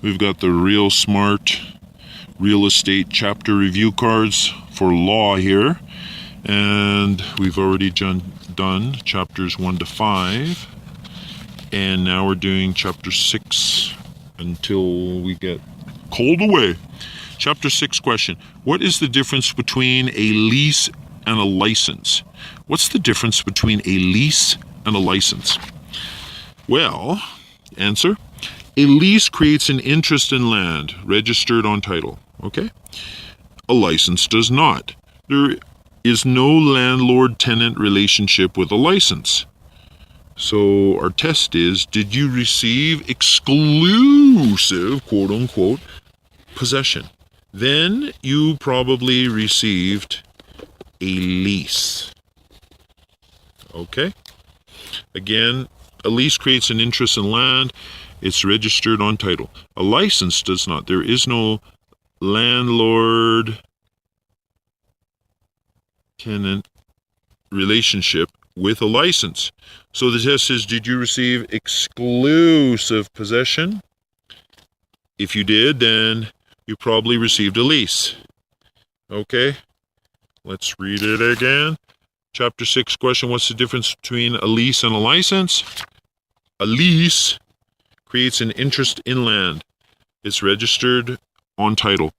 We've got the Real Smart Real Estate Chapter Review cards for law here. And we've already done chapters 1 to 5. And now we're doing chapter 6 until we get called away. Chapter 6 question. What is the difference between a lease and a license? What's the difference between a lease and a license? Well, answer. A lease creates an interest in land registered on title. Okay? A license does not. There is no landlord-tenant relationship with a license. So our test is, did you receive exclusive, quote-unquote, possession? Then you probably received a lease. Okay? Again, a lease creates an interest in land. It's registered on title. A license does not. There is no landlord-tenant relationship with a license. So the test is, did you receive exclusive possession? If you did, then you probably received a lease. Okay? Let's read it again. Chapter 6 question, what's the difference between a lease and a license? A lease creates an interest in land. It's registered on title.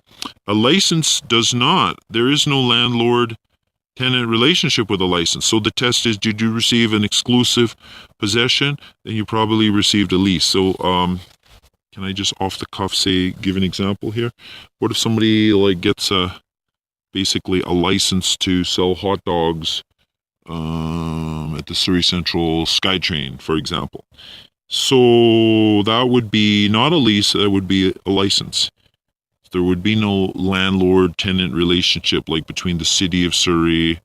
A license does not. There is no landlord-tenant relationship with a license. So the test is, did you receive an exclusive possession? Then you probably received a lease. So can I just off the cuff give an example here? What if somebody gets basically a license to sell hot dogs at the Surrey Central SkyTrain, for example? So that would be not a lease, that would be a license. There would be no landlord-tenant relationship between the City of Surrey.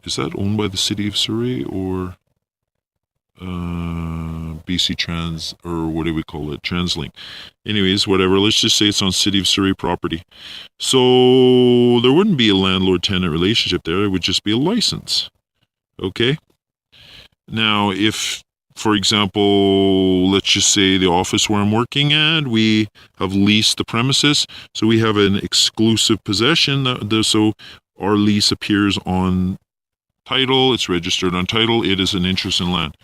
Is that owned by the City of Surrey or BC Trans, or what do we call it? TransLink. Anyways, whatever. Let's just say it's on City of Surrey property. So there wouldn't be a landlord-tenant relationship there. It would just be a license. Okay? Now, if, for example, let's just say the office where I'm working at, we have leased the premises, so we have an exclusive possession. So our lease appears on title, it's registered on title, it is an interest in land.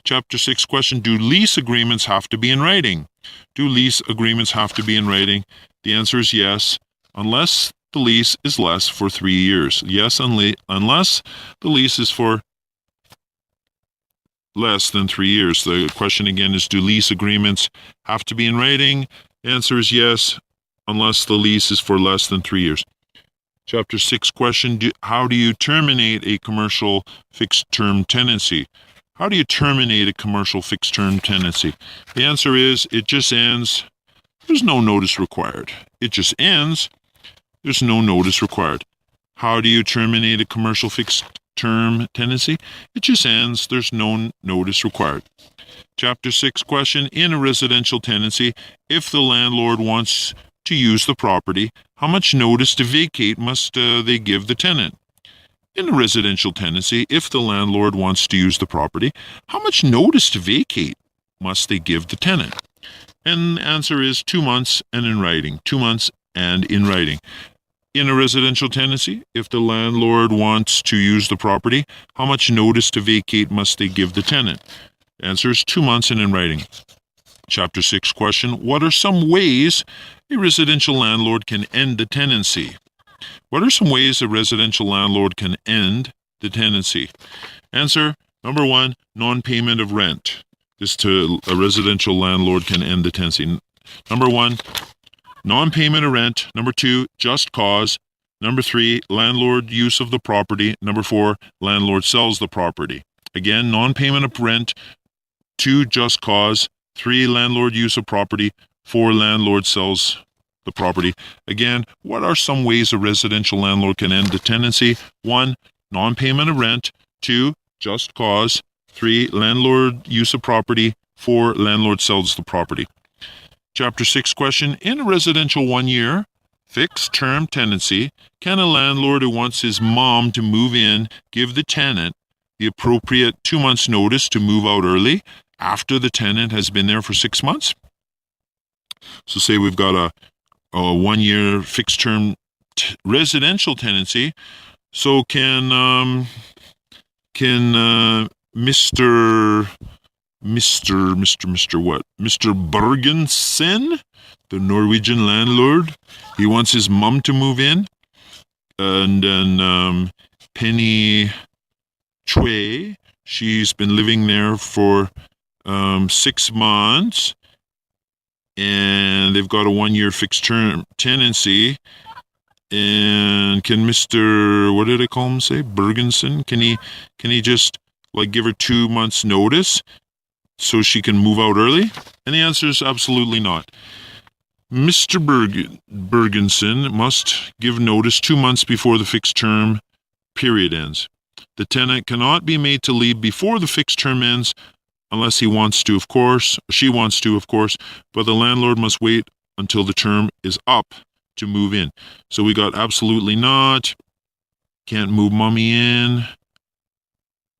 Chapter 6 question, do lease agreements have to be in writing? Do lease agreements have to be in writing? The answer is yes, unless the lease is less for 3 years. Yes, unless the lease is for less than 3 years. The question again is, do lease agreements have to be in writing? The answer is yes, unless the lease is for less than 3 years. Chapter 6 question, how do you terminate a commercial fixed-term tenancy? How do you terminate a commercial fixed-term tenancy? The answer is, it just ends. There's no notice required. It just ends. There's no notice required. How do you terminate a commercial fixed-term tenancy? It just ends. There's no notice required. Chapter 6 question, in a residential tenancy, if the landlord wants to use the property, how much notice to vacate must they give the tenant? In a residential tenancy, if the landlord wants to use the property, how much notice to vacate must they give the tenant? And the answer is 2 months and in writing. 2 months and in writing. In a residential tenancy, if the landlord wants to use the property, how much notice to vacate must they give the tenant? The answer is 2 months and in writing. Chapter 6 question, what are some ways a residential landlord can end the tenancy? What are some ways a residential landlord can end the tenancy? Answer, number 1, non-payment of rent. A residential landlord can end the tenancy. Number 1, non-payment of rent. Number 2, just cause. Number 3, landlord use of the property. Number 4, landlord sells the property. Again, non-payment of rent. 2, just cause. 3, landlord use of property. 4, landlord sells the property. Again, what are some ways a residential landlord can end the tenancy? 1, non-payment of rent. 2, just cause. 3, landlord use of property. 4, landlord sells the property. Chapter 6 question, in a residential 1-year fixed-term tenancy, can a landlord who wants his mom to move in give the tenant the appropriate 2 months notice to move out early after the tenant has been there for 6 months? So say we've got a 1 year fixed term residential tenancy. So can Mr. What? Mr. Bergensen, the Norwegian landlord, he wants his mum to move in, and then Penny Chue, she's been living there for 6 months, and they've got a 1 year fixed term tenancy. And can Mr. what did I call him? Say Bergensen? Can he just like give her 2 months notice so she can move out early? And the answer is absolutely not. Mr. Bergensen must give notice 2 months before the fixed term period ends. The tenant cannot be made to leave before the fixed term ends unless he wants to, of course, she wants to, of course, but the landlord must wait until the term is up to move in. So we got absolutely not, can't move mommy in,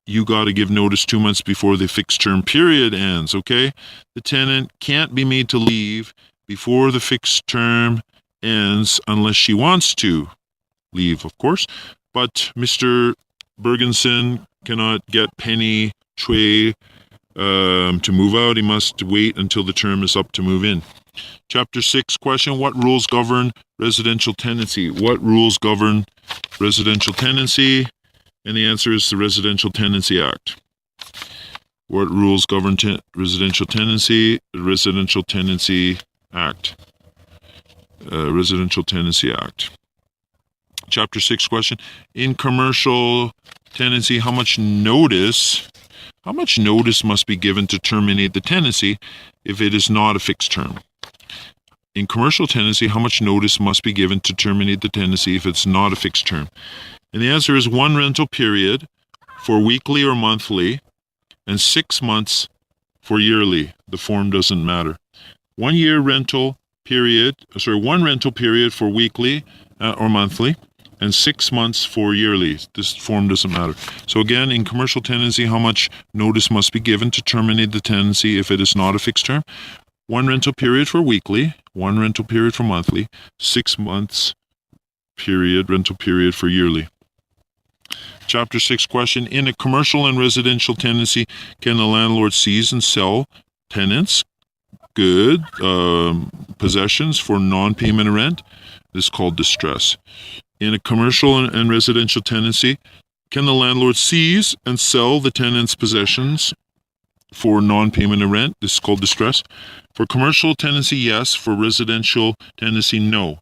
you got to give notice 2 months before the fixed term period ends, okay? The tenant can't be made to leave before the fixed term ends unless she wants to leave, of course. But Mr. Bergensen cannot get Penny Chue to move out. He must wait until the term is up to move in. Chapter 6 question, what rules govern residential tenancy? What rules govern residential tenancy? And the answer is the Residential Tenancy Act. What rules govern residential tenancy? The Residential Tenancy Act. Residential Tenancy Act. Chapter 6 question, in commercial tenancy, how much notice must be given to terminate the tenancy if it is not a fixed term? In commercial tenancy, how much notice must be given to terminate the tenancy if it's not a fixed term? And the answer is 1 rental period for weekly or monthly and 6 months for yearly. The form doesn't matter. 1 year rental period, 1 rental period for weekly or monthly and 6 months for yearly. This form doesn't matter. So again, in commercial tenancy, how much notice must be given to terminate the tenancy if it is not a fixed term? 1 rental period for weekly, 1 rental period for monthly, 6 months rental period for yearly. Chapter 6 question, in a commercial and residential tenancy, can the landlord seize and sell tenants' good possessions for non-payment of rent? This is called distress. In a commercial and residential tenancy, can the landlord seize and sell the tenant's possessions for non-payment of rent? This is called distress. For commercial tenancy, yes. For residential tenancy, no.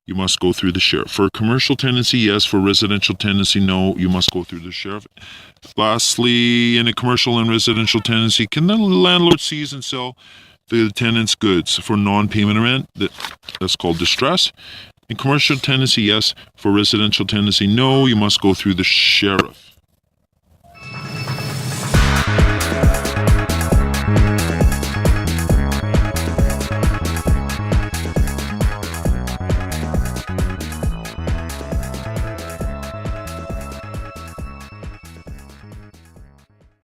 You must go through the sheriff. For commercial tenancy, yes. For residential tenancy, no. You must go through the sheriff. Lastly, in a commercial and residential tenancy, can the landlord seize and sell the tenant's goods for non-payment of rent? That's called distress. In commercial tenancy, yes. For residential tenancy, no. You must go through the sheriff.